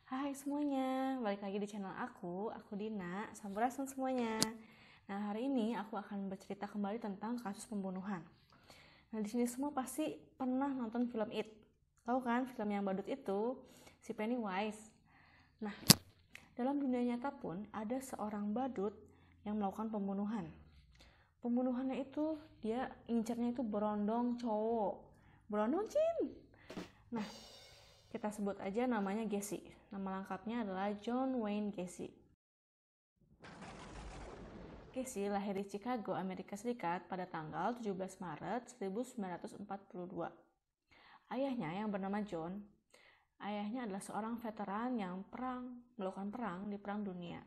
Hai semuanya, balik lagi di channel aku Dina, sampurasun semuanya. Nah, hari ini aku akan bercerita kembali tentang kasus pembunuhan. Nah, di sini semua pasti pernah nonton film It. Tahu kan film yang badut itu, si Pennywise. Nah, dalam dunia nyata pun ada seorang badut yang melakukan pembunuhan. Pembunuhannya itu dia incernya itu berondong cowok. Berondong cin. Nah, kita sebut aja namanya Gacy. Nama lengkapnya adalah John Wayne Gacy. Gacy lahir di Chicago, Amerika Serikat pada tanggal 17 Maret 1942. Ayahnya yang bernama John, ayahnya adalah seorang veteran yang melakukan perang di Perang Dunia.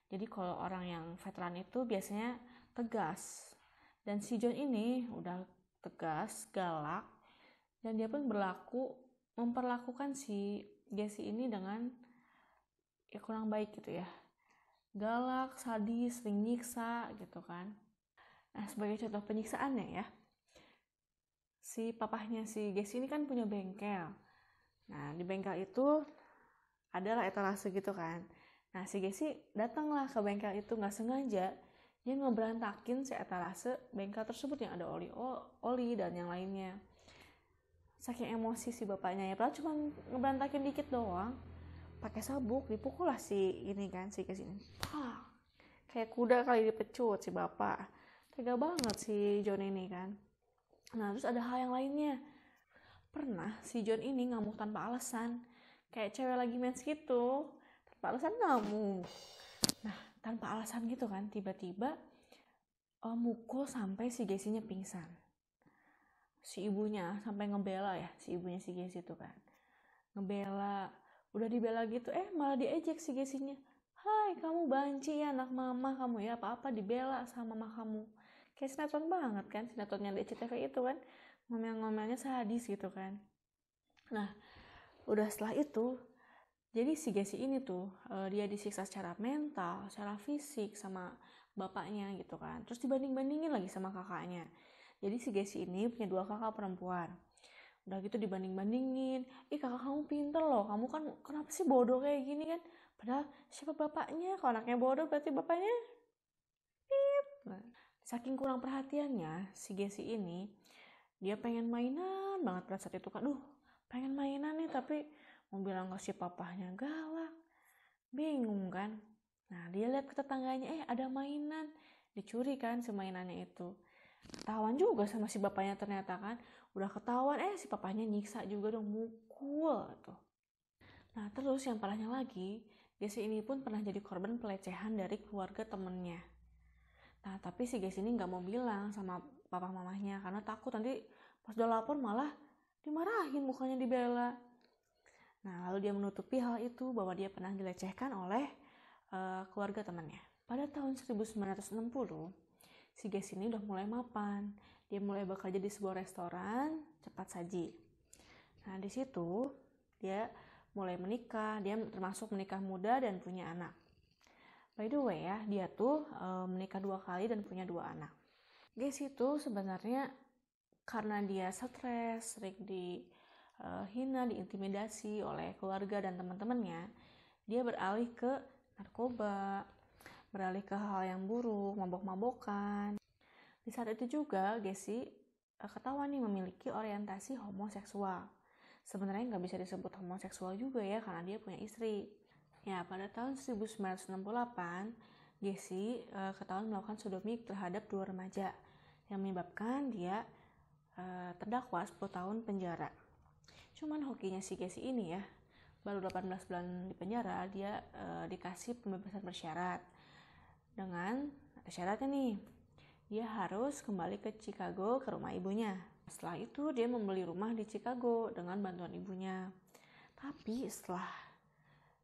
Jadi kalau orang yang veteran itu biasanya tegas. Dan si John ini udah tegas, galak, dan dia pun memperlakukan si Gacy ini dengan kurang baik gitu ya, galak, sadis, sering nyiksa gitu kan. Nah, sebagai contoh penyiksaannya ya, si papahnya si Gacy ini kan punya bengkel. Nah, di bengkel itu adalah etalase gitu kan. Nah, si Gacy datanglah ke bengkel itu, nggak sengaja dia ngeberantakin si etalase bengkel tersebut yang ada oli dan yang lainnya. Saking emosi si bapaknya ya, padahal cuma ngeberantakin dikit doang, pakai sabuk dipukul lah si Gacy ini. Kayak kuda kali dipecut si bapak. Tega banget si John ini kan. Nah, terus ada hal yang lainnya. Pernah si John ini ngamuk tanpa alasan, kayak cewek lagi mens gitu, tanpa alasan ngamuk. Nah, tanpa alasan gitu kan, tiba-tiba mukul sampai si Gacy-nya pingsan. Si ibunya sampai ngebela ya, si ibunya si Gacy itu kan ngebela, udah dibela gitu, malah diejek si Gacy-nya. Hai, kamu banci ya anak mama kamu ya, apa-apa dibela sama mama kamu. Kayak sinetron banget kan, sinetronnya di SCTV itu kan, ngomel-ngomelnya sadis gitu kan. Nah, udah setelah itu, jadi si Gacy ini tuh, dia disiksa secara mental, secara fisik sama bapaknya gitu kan. Terus dibanding-bandingin lagi sama kakaknya. Jadi si Gacy ini punya 2 kakak perempuan. Udah gitu dibanding-bandingin, kakak kamu pinter loh, kamu kan kenapa sih bodoh kayak gini kan, padahal siapa bapaknya, kalau anaknya bodoh berarti bapaknya pip. Nah, saking kurang perhatiannya si Gacy ini, dia pengen mainan banget pada saat itu kan, pengen mainan nih, tapi mau bilang ke si papahnya galak, bingung kan. Nah, dia lihat ke tetangganya, ada mainan, dicuri kan si mainannya itu. Ketahuan juga sama si bapaknya ternyata kan, udah ketahuan si papahnya nyiksa juga dong, mukul tuh. Nah, terus yang parahnya lagi, Gacy ini pun pernah jadi korban pelecehan dari keluarga temennya. Nah, tapi si Gacy ini nggak mau bilang sama papa mamahnya karena takut nanti pas udah lapor malah dimarahin, mukanya dibela. Nah, lalu dia menutupi hal itu bahwa dia pernah dilecehkan oleh keluarga temannya. Pada tahun 1960, si Gacy ini udah mulai mapan. Dia mulai bekerja di sebuah restoran cepat saji. Nah, di situ dia mulai menikah. Dia termasuk menikah muda dan punya anak. By the way ya, dia tuh menikah 2 kali dan punya 2 anak. Gacy itu sebenarnya karena dia stres, sering dihina, diintimidasi oleh keluarga dan teman-temannya, dia beralih ke narkoba, beralih ke hal yang buruk, mabok-mabokan. Di saat itu juga Gacy ketahuan nih memiliki orientasi homoseksual. Sebenarnya nggak bisa disebut homoseksual juga ya karena dia punya istri. Ya, pada tahun 1968, Gacy ketahuan melakukan sodomi terhadap 2 remaja yang menyebabkan dia terdakwa 10 tahun penjara. Cuman hokinya si Gacy ini ya, baru 18 bulan di penjara, dia dikasih pembebasan bersyarat. Dengan ada syaratnya nih, dia harus kembali ke Chicago ke rumah ibunya. Setelah itu dia membeli rumah di Chicago dengan bantuan ibunya. Tapi setelah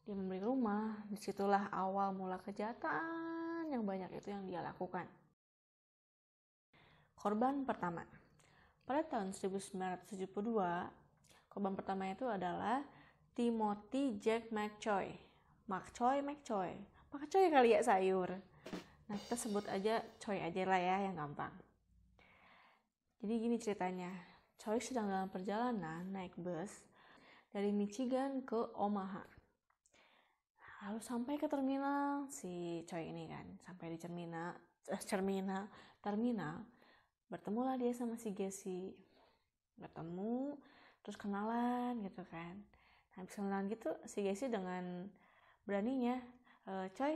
dia membeli rumah, disitulah awal mula kejahatan yang banyak itu yang dia lakukan. Korban pertama. Pada tahun 1972, korban pertama itu adalah Timothy Jack McCoy. McCoy kali ya sayur. Nah, kita sebut aja Coy aja lah ya, yang gampang. Jadi gini ceritanya, Coy sedang dalam perjalanan naik bus dari Michigan ke Omaha. Lalu sampai ke terminal, si Choi ini kan, sampai di terminal, bertemulah dia sama si Gessie. Bertemu, terus kenalan gitu kan. Habis kenalan gitu, si Gessie dengan beraninya, Choi,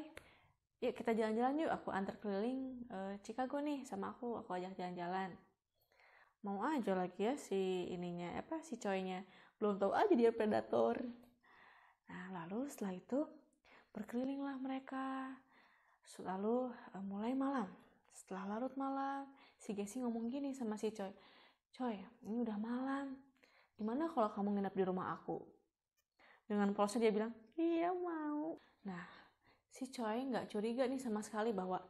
yuk kita jalan-jalan yuk, aku antar keliling Chicago nih sama aku ajak jalan-jalan. Mau aja lagi ya si Choi-nya, belum tahu aja dia predator. Nah lalu setelah itu berkelilinglah mereka. Lalu mulai malam. Setelah larut malam, si Gessie ngomong gini sama si Choi, Choi, ini udah malam, gimana kalau kamu nginep di rumah aku? Dengan polosnya dia bilang, iya mau. Nah, si Choi nggak curiga nih sama sekali bahwa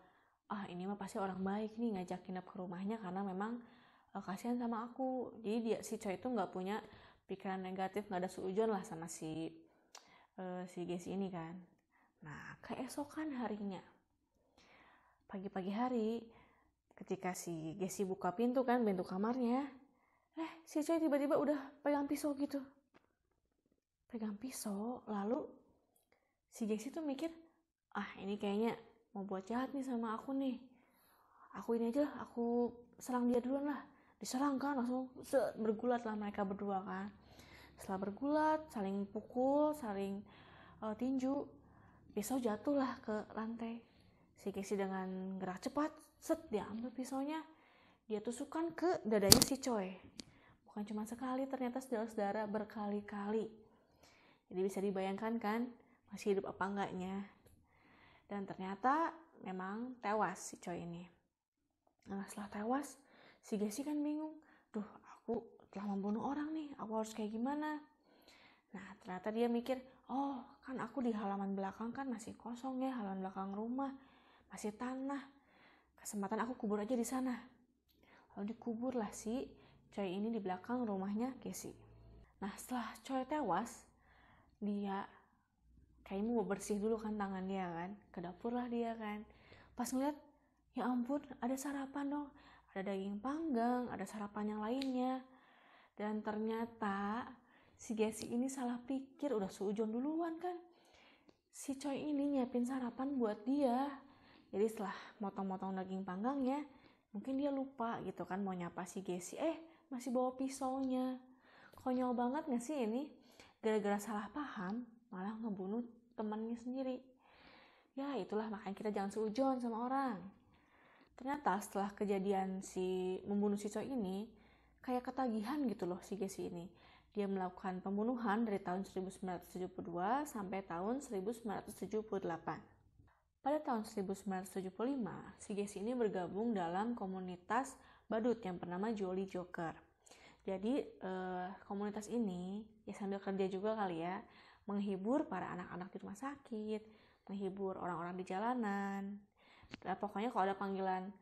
ini mah pasti orang baik nih ngajak nginep ke rumahnya karena memang kasihan sama aku. Jadi si Choi itu nggak punya pikiran negatif, nggak ada suujon lah sama si Gessie ini kan. Nah, keesokan harinya, pagi-pagi hari, ketika si Gessie buka pintu kamarnya, si Choi tiba-tiba udah pegang pisau gitu. Lalu si Gessie tuh mikir, ini kayaknya mau buat jahat nih sama aku nih. Aku serang dia duluan lah. Diserang kan, langsung bergulat lah mereka berdua kan. Setelah bergulat, saling pukul, saling tinju, pisau jatuhlah ke lantai. Si Gessie dengan gerak cepat, dia ambil pisaunya, dia tusukkan ke dadanya si Choi. Bukan cuma sekali, ternyata saudara-saudara berkali-kali. Jadi bisa dibayangkan kan, masih hidup apa enggaknya. Dan ternyata memang tewas si Choi ini. Nah setelah tewas, si Gessie kan bingung, aku telah membunuh orang nih, aku harus kayak gimana? Nah ternyata dia mikir, kan aku di halaman belakang kan masih kosong ya, halaman belakang rumah masih tanah, kesempatan aku kubur aja di sana. Lalu dikuburlah si Choi ini di belakang rumahnya Gessie. Nah setelah Choi tewas, dia kayaknya mau bersih dulu kan tangan dia kan, ke dapur lah dia kan. Pas ngeliat, ya ampun, ada sarapan dong, ada daging panggang, ada sarapan yang lainnya. Dan ternyata si Gessie ini salah pikir, udah seujon duluan kan. Si Choi ini nyiapin sarapan buat dia. Jadi setelah motong-motong daging panggangnya, mungkin dia lupa gitu kan mau nyapa si Gessie, masih bawa pisaunya. Konyol banget gak sih ini? Gara-gara salah paham, malah ngebunuh temannya sendiri. Ya itulah, makanya kita jangan seujon sama orang. Ternyata setelah kejadian membunuh si Choi ini, kayak ketagihan gitu loh si Gessie ini. Dia melakukan pembunuhan dari tahun 1972 sampai tahun 1978. Pada tahun 1975, si Gessie ini bergabung dalam komunitas badut yang bernama Jolly Joker. Jadi komunitas ini ya sambil kerja juga kali ya, menghibur para anak-anak di rumah sakit, menghibur orang-orang di jalanan. Nah, pokoknya kalau ada panggilan,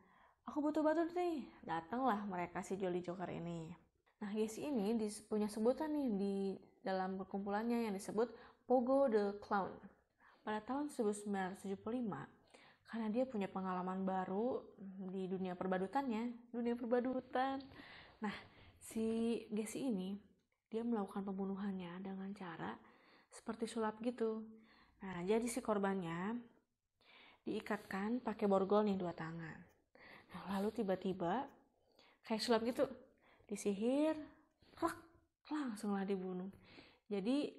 aku butuh badut nih, datanglah mereka si Jolly Joker ini. Nah Gessie ini punya sebutan nih di dalam perkumpulannya yang disebut Pogo the Clown. Pada tahun 1975, karena dia punya pengalaman baru di dunia perbadutan. Nah, si Gessie ini, dia melakukan pembunuhannya dengan cara seperti sulap gitu. Nah, jadi si korbannya diikatkan pakai borgol nih 2 tangan. Nah, lalu tiba-tiba kayak sulap gitu, disihir, langsunglah dibunuh. Jadi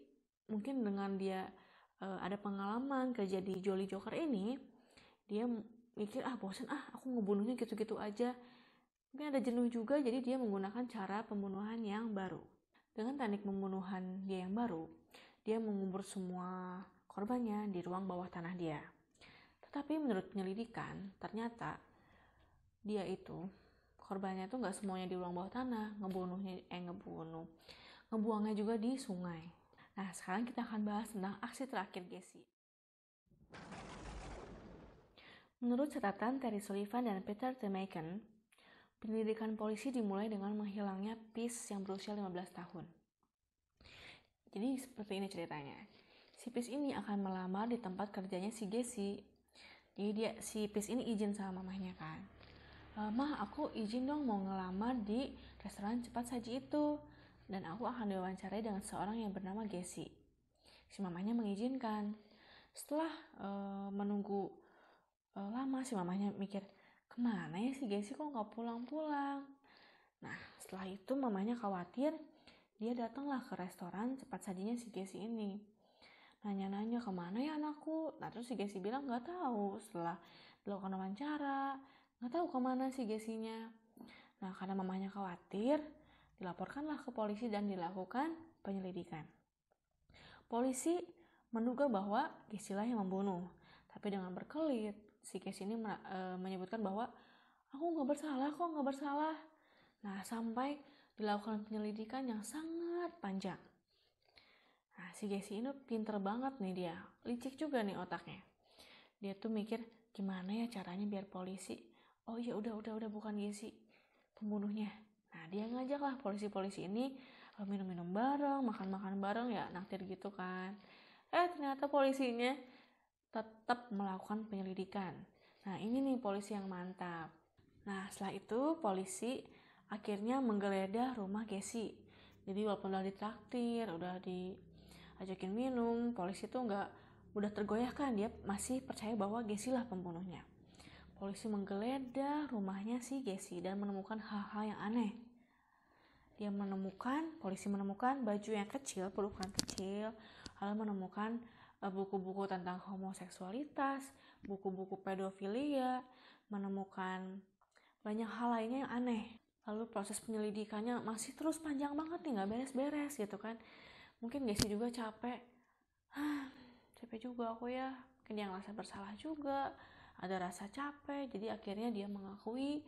mungkin dengan dia ada pengalaman kerja di Jolly Joker ini, dia mikir bosan aku ngebunuhnya gitu-gitu aja. Mungkin ada jenuh juga, jadi dia menggunakan cara pembunuhan yang baru. Dengan teknik pembunuhan dia yang baru, dia mengubur semua korbannya di ruang bawah tanah dia. Tetapi menurut penyelidikan, ternyata dia itu korbannya tuh nggak semuanya di ruang bawah tanah, ngebuangnya juga di sungai. Nah, sekarang kita akan bahas tentang aksi terakhir Gessie. Menurut catatan Terry Sullivan dan Peter Temaken, penyelidikan polisi dimulai dengan menghilangnya Peace yang berusia 15 tahun. Jadi seperti ini ceritanya. Si Peace ini akan melamar di tempat kerjanya si Gessie. Jadi si Peace ini izin sama mamahnya kan. Mah, aku izin dong mau ngelamar di restoran cepat saji itu. Dan aku akan diwawancarai dengan seorang yang bernama Gessie. Si mamanya mengizinkan. Setelah menunggu lama, si mamanya mikir, kemana ya si Gessi kok nggak pulang-pulang. Nah, setelah itu mamanya khawatir, dia datanglah ke restoran cepat sajinya si Gessi ini. Nanya-nanya, kemana ya anakku? Nah, terus si Gessi bilang nggak tahu. Setelah dilakukan wawancara, nggak tahu kemana si Gessinya. Nah, karena mamanya khawatir, dilaporkanlah ke polisi dan dilakukan penyelidikan. Polisi menduga bahwa Gessi lah yang membunuh, tapi dengan berkelit, si Gessi ini menyebutkan bahwa aku nggak bersalah. Nah, sampai dilakukan penyelidikan yang sangat panjang. Nah, si Gessi ini pinter banget nih dia, licik juga nih otaknya. Dia tuh mikir, gimana ya caranya biar polisi, oh iya udah bukan Gessi pembunuhnya. Nah, dia ngajaklah polisi-polisi ini minum-minum bareng, makan-makan bareng, ya naktir gitu kan. Ternyata polisinya tetap melakukan penyelidikan. Nah, ini nih polisi yang mantap. Nah, setelah itu polisi akhirnya menggeledah rumah Gessi. Jadi walaupun udah ditraktir, udah diajakin minum, polisi tuh udah tergoyahkan, dia masih percaya bahwa Gessi lah pembunuhnya. Polisi menggeledah rumahnya si Gessi dan menemukan hal-hal yang aneh. Polisi menemukan baju yang kecil, pelukan kecil, lalu menemukan buku-buku tentang homoseksualitas, buku-buku pedofilia, menemukan banyak hal lainnya yang aneh. Lalu proses penyelidikannya masih terus panjang banget nih, gak beres-beres gitu kan. Mungkin Gessi juga capek. Capek juga aku ya. Mungkin dia ngerasa bersalah juga, ada rasa capek. Jadi akhirnya dia mengakui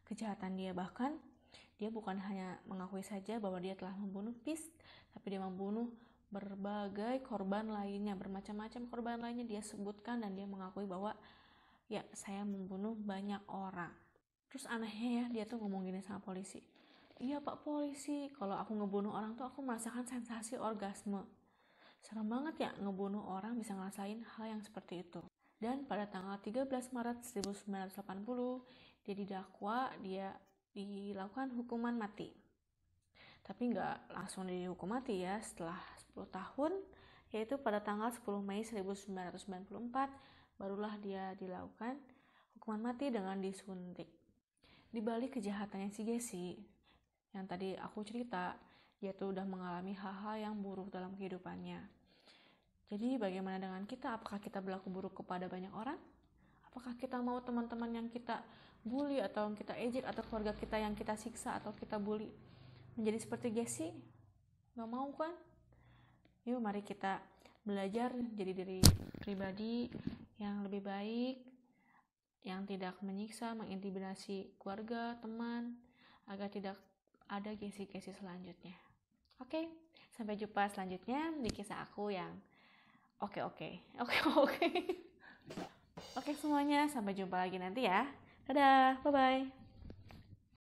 kejahatan dia. Bahkan dia bukan hanya mengakui saja bahwa dia telah membunuh Pis, tapi dia membunuh berbagai korban lainnya, bermacam-macam korban lainnya dia sebutkan, dan dia mengakui bahwa ya saya membunuh banyak orang. Terus anehnya ya, dia tuh ngomong gini sama polisi, iya Pak Polisi, kalau aku ngebunuh orang tuh aku merasakan sensasi orgasme. Serem banget ya, ngebunuh orang bisa ngerasain hal yang seperti itu. Dan pada tanggal 13 Maret 1980 dia didakwa, dia dilakukan hukuman mati. Tapi nggak langsung dihukum mati ya, setelah 10 tahun, yaitu pada tanggal 10 Mei 1994, barulah dia dilakukan hukuman mati dengan disuntik. Di balik kejahatannya si Gessi, yang tadi aku cerita, dia tuh udah mengalami hal-hal yang buruk dalam kehidupannya. Jadi bagaimana dengan kita? Apakah kita berlaku buruk kepada banyak orang? Apakah kita mau teman-teman yang kita bully atau yang kita ejek, atau keluarga kita yang kita siksa atau kita bully menjadi seperti Gessi? Gak mau kan? Yuk mari kita belajar jadi diri pribadi yang lebih baik, yang tidak menyiksa, mengintimidasi keluarga, teman, agar tidak ada Gessi-Gessi selanjutnya. Oke, sampai jumpa selanjutnya di kisah aku yang oke. Oke semuanya, sampai jumpa lagi nanti ya. Dadah, bye-bye.